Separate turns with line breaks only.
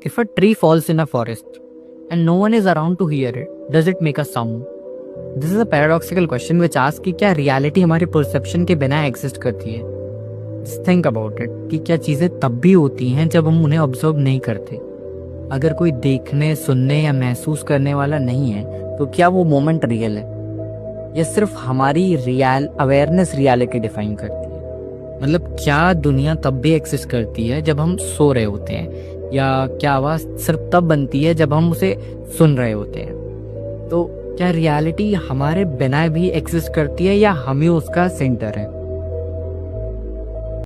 if a tree falls in a forest and no one is around to hear it, does it make a sound? This is a paradoxical question which asks कि क्या reality हमारे perception के बिना exist करती है. Think about it कि क्या चीज़ें तब भी होती हैं जब हम उन्हें ऑब्जर्व नहीं करते. अगर कोई देखने, सुनने या महसूस करने वाला नहीं है तो क्या वो मोमेंट रियल है या सिर्फ हमारी रियल अवेयरनेस रियलिटी डिफाइन करती है? मतलब क्या दुनिया तब भी एग्जिस्ट करती है जब हम सो रहे होते हैं, या क्या आवाज़ सिर्फ तब बनती है जब हम उसे सुन रहे होते हैं? तो क्या रियलिटी हमारे बिना भी एग्जिस्ट करती है या हम ही उसका सेंटर है?